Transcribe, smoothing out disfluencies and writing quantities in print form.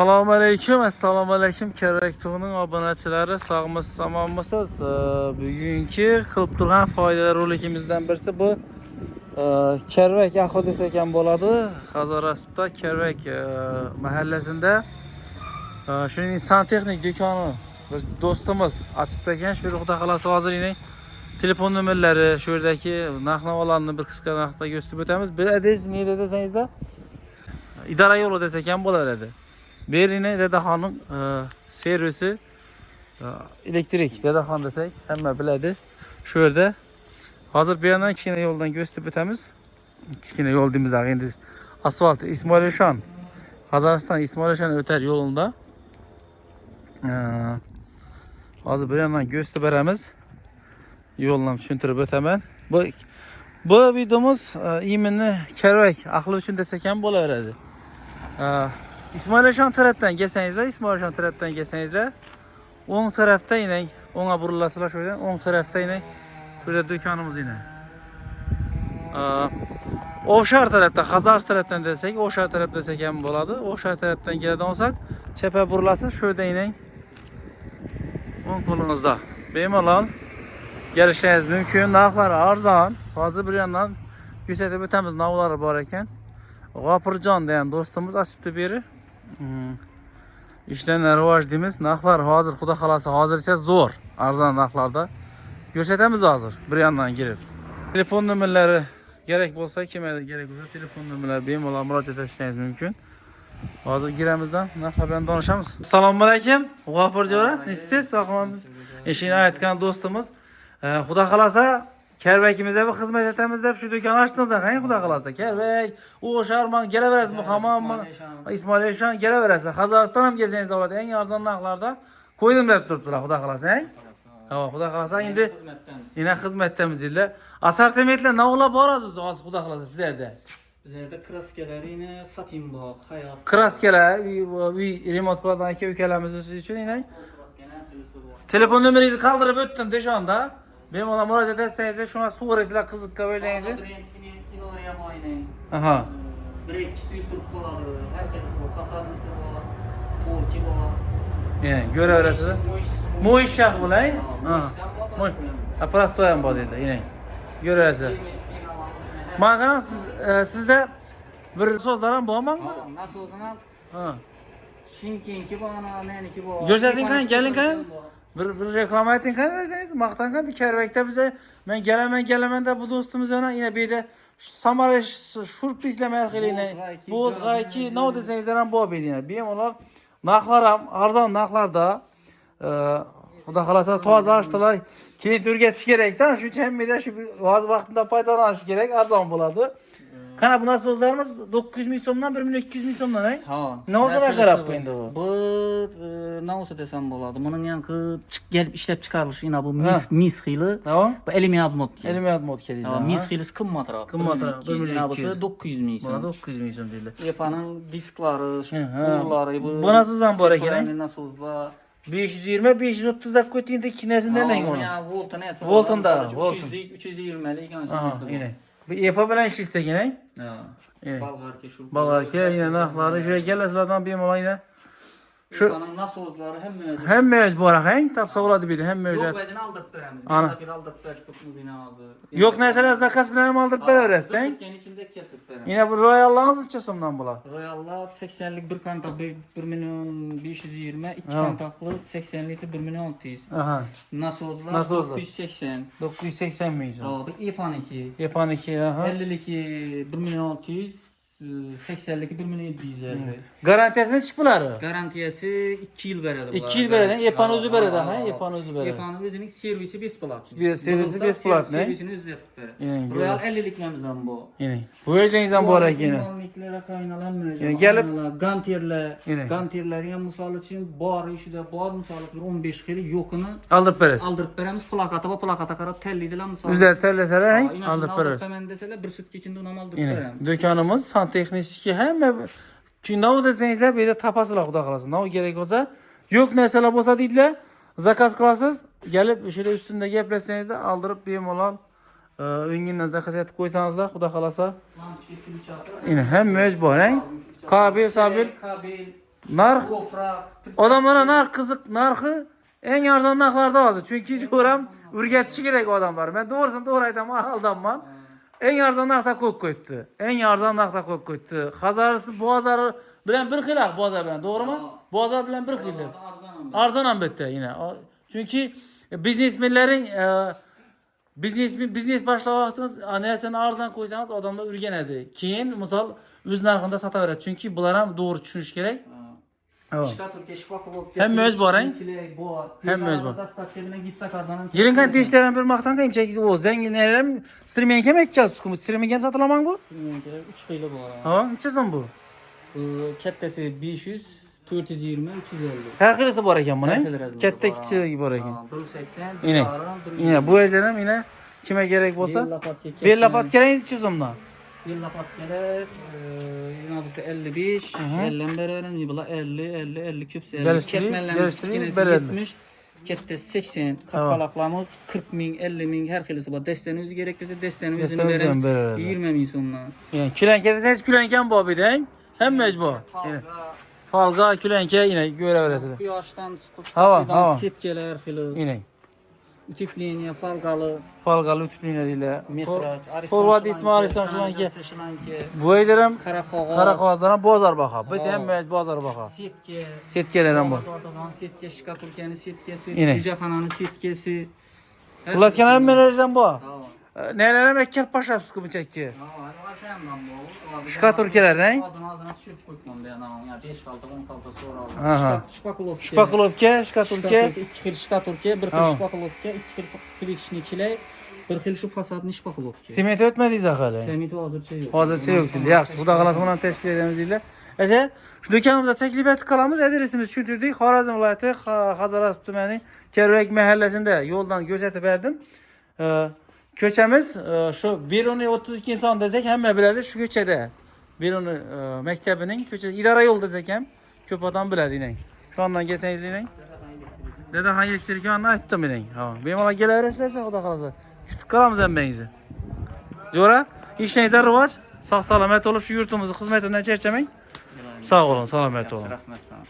Assalomu alaykum kerak tug'ning obunachilari, sog'misiz, omonmisiz? Bugungi qilib turgan foydali rolikimizdan birisi bu Kerak ahli desa ekan bo'ladi. Hazorasibda Kerak mahallasida shuning santexnik do'koni bir do'stimiz ochibdi ekan. Shu yerda xalos hozir telefon nomerlari, shu yerdagi narx-navolarni bir qisqa narxda ko'rsatib o'tamiz. Bir adres nega desangizda idora yo'li desa ekan bo'laveradi. Berine Dedaxonning servisi elektrik Dedaxon desak hamma biladi. Shu yerda hozir bu yerdan kichkina yo'ldan ko'rsatib o'tamiz. Kichkina yo'l deymiz, endi asfalt Ismoilshon, Qozog'iston Ismoilshon o'tar yo'lida. Hozir bu yerdan ko'rsatib beramiz. Yo'lni tushuntirib o'taman. Bu videomuz iminni kerak ahli uchun desak ham bo'laveradi. Ismoilshon tarafdan kelsangizlar, o'ng tarafda o'ngga burilasizlar, shu yerdan o'ng tarafda şurada do'konimiz O'shar tarafda, Qazar tarafdan desak, O'shar taraf desak ham bo'ladi. O'shar tarafdan keladigan bo'lsak, chapga burilasiz, shu yerda o'ng qo'lingizda bemalol kelishingiz mumkin. Narxlari arzon. Hozir bir yandan ko'rsatib o'tamiz, navlari bor ekan. G'ofirjon degan do'stimiz ochibdi beri. İşlerine rivoj deymiz. Narxlar hozir xudo xolasa hozircha zo'r, arzon narxlarda ko'rsatamiz hozir bir yandan girib. Telefon nomerlari kerak bo'lsa, kimga kerak bo'lsa telefon nomerlari bemalol murojaat etishingiz mumkin. Hozir giramizdan narxlar bilan tanishamiz. Assalomu alaykum. G'ofirjon, siz sog'misiz? Ishini aytgan do'stimiz. Xudo xolasa Kerbekimize bir hizmet etemiz deb shu do'kon ochdingiz, qani xudo xolasa. Kerbek, O'sharman kelaverasiz, Muhammadman, Ismoilshon kelaverasiz. Qozog'iston ham kelsangiz bo'ladi. Eng arzon narxlarda qo'ydim deb turibdilar, xudo xolasa. Ha, xudo xolasa endi xizmatdamiz deydilar. Assortimentlar navlar borasiz hozir xudo xolasa sizlarda. Bizlarda kraskalarni satin bor, hayot. Kraskalar, uy remont qiladigan aka-ukalarimiz uchun telefon nomeringizni qoldirib o'tdim deshonda. Bemalol murojaat etsangiz, shuna so'raysizlar, qiziqqa o'ylaysiz. Aha. Bir ikki suv turib qoladi. Har xilisi bor, fasadnisi bor, polki bor. Ko'raverasiz. Mo'yshax bo'lay. Ha, prostoy ham bor deydi, ko'raverasiz. Mana qarang, sizda bir so'zlar ham bormi? Nasozdan ham. Ha. Shinkinki bor, meniki bor. Ko'rsating qani, keling qani. Bir reklama ayting qani, maqtangan bir Kerbekda bize men kelaman deb bu do'stimiz yana bu yerda Samara shurp izlamay qilinglar. Bo'g'ayki, nima desangizlar ham bor bedinglar. Bemalol narxlar ham arzon narxlarda. Xudo xolasa toza ashtalar keyin turgatish kerak-da, shuncha menda shu hozir vaqtida foydalanish kerak, arzon bo'ladi. Qana bu so'zlarimiz 900 ming so'mdan 1 million 200 ming so'mdan, Ha. Navzara qarab endi bu. Bu navsa desam bo'ladi. Buning yangi kelib ishlab chiqarilishi bu mis xili. Tamam. Bu aluminium mod. Aluminium mod keladi. Mis xili qimmatroq. 1 million 900 ming so'm. 900 ming so'm deydi. Epaning disklari, ullari bu. Bu nasıl bor ekan? Nasozlar 520 530 deb qo'ytingda kinasini demang uni. Voltini esa. Voltunda, 320 lik yine. Bu epa bilan ishlaysiz kerak. Ha. Balg'arka shu. Balg'arka yana narxlari shu kelasizlardan bemalol Şu nasozlari hamma bor ekan, topsa bo'ladi deydi, hamma yo'q. yo'q. Yo'q, aldib beramiz. Bir aldib berib turibmiz hozir. Yo'q narsalar zakaz bilan ham aldib beraverasiz. Turkiyani ichida keltirib beramiz. Yine bu royallarınız so'mdan bo'ladi. Royallar 80 lik bir kontak 1 million 520, iki kontaklı 80 lik 1 million 600. Aha. Nasozlar 980. 980 ming so'm. Bu Epaniki. Epaniki, aha. 50 lik 1 million 600. 80 lik 1 million 750. Garantiyasini chiqbilari? Garantiyasi 2 yıl beradi. 2 yıl beradi. Epan o'zi beradi, ha? Epan o'zi beradi. Epanning o'zining servisi besplatni. Servisi besplatni. Servisini o'zi yapib beradi. Royal 50 liklarimiz ham bor. Bu yerdagiz ham bor ekan. Mallniklar, qaynalar mövjud. Gelib ganterlar ham misol uchun bor ishida bor, misol uchun 15 xil yo'qini aldib berasiz. Aldib beramiz, plakata va plakata qarab tanlaydilar misol. O'zlari tanlasalar, aldib berasiz. Aldib desalar, bir sutka ichida uni ham aldib beramiz. Do'konimiz santexniki hamma Nav desangizlar, bu yerda topasizlar, xudo xolasa. Nav kerak bo'lsa, yo'q narsalar bo'lsa deydilar, zakaz qilasiz, kelib o'sha ustunda gaplashsangizlar, aldirib bemalol o'ngingdan zakaz etib qo'ysangizlar, xudo xolasa. Hamma o'z bor, Kabel, Narx Gofra. adamlara narx kızık narxı en arzon narxlarda hazır. Çünkü diyorum ürgetici gerek o adamlar. Ben doğru aytam aldanman. En arzon narxda ko'k ko'yibdi. En arzon narxda ko'k ko'yibdi. Hazarisi bozori bilan bir xil bozor bilan, to'g'rimi? Bozor bilan bir xil. Arzon ham bitta yine. Çünkü biznesmenlerin biznes başlavaktınız narsani arzon qo'ysangiz odamlar o'rganadi. Keyin misol o'z narxida sotaveradi. Çünkü bular ham to'g'ri tushunish kerak. Shkaturka, shpakulov. Hamma o'z bor, hein? Hamma o'z bor. Yerin kan teshlardan bir maqtan qiyimchak o zanginlarim streaming ham aytgansiz-ku. Streaming ham sotilaman bu? 3 xili bor. Ha, necha so'm bu? Kattasi 500, 420, 350. Har xilisi bor ekan buni. Har xilisi bor. Katta kichigi bor ekan. 180, Yine. Yine bu yerden ham yine kime gerek bo'lsa, bellapat kerangiz necha so'mdan? Bellapat kerak. Yana bo'lsa 55, 50 berarim, bular 50, 50, 50 küpse. Geliştirib beradi. 70, kattasi 80. Qatqaloqlarimiz 40 ming, 50 ming har xilisi bor. Destani o'zi kerak desa, destani o'zini Destan beradi. 20 ming so'mdan. Yani külenke desangiz külenke bor bidang. Hamma bu. Falga külenke yine göreverasizlar. Quyoshdan chiqib, Hava. setkalar har xili. Yine. Utepleniya, falgalı, Falgalı ütüplüğüne değil. metraj, Forward ismi Ariston şulanki. Bu ejderim kara kavazlarına bozar baka. Bir hem mecbur bozar baka. Setke. Setkelerim bu. Setke, şkaturkanın setkesi, Yine. Ucaxananın setkesi. Ulasken hem menajden bu. Tamam. Nelerim ekkel paşa sıkımı çekki. Tamam, vatandan bu. Şkaturkeler ne? Ağzına düşürüp koymam ben ama ya 5 kaldı 10 kaldı sonra Aha. aldım. Şpakulovke. Şpakulovke, şkaturke. 2 xil şkaturke, 1 xil şpakulovke, 2 xil plitchniklar, 1 xil şu fasadni şpakulovke. Simit ötmediyiz ahali. Semiti hozircha yo'q. Hozircha yo'q deydi. Yaxshi, xudo xolasa buni tashkil etamiz deydilar. Aka, shu do'konimizda taklif etib qolamiz. Adresimizni tushuntirdik. Xorazm viloyati Hazorasp tumani Kervak mahallesinde yo'ldan ko'rsatib berdim. Ko'chamiz shu Beruniy 32 son desak hamma biladi shu ko'chada. Beruniy maktabining ko'chasi idora yo'l desak ham ko'p odam biladi ining. Shu ondan kelsangiz ining. Dadaxon elektrik yonini aytdim ining. Ha, bemalol kelaverasizlar, xudo xolasa. Kutib qolamiz hammangizni. Jo'ra, ishlaringizlar rivoj. Sog' salomat bo'lib shu yurtimizni xizmatidan charchamang. Sog' bo'lin, salomat bo'lin. Rahmat sana.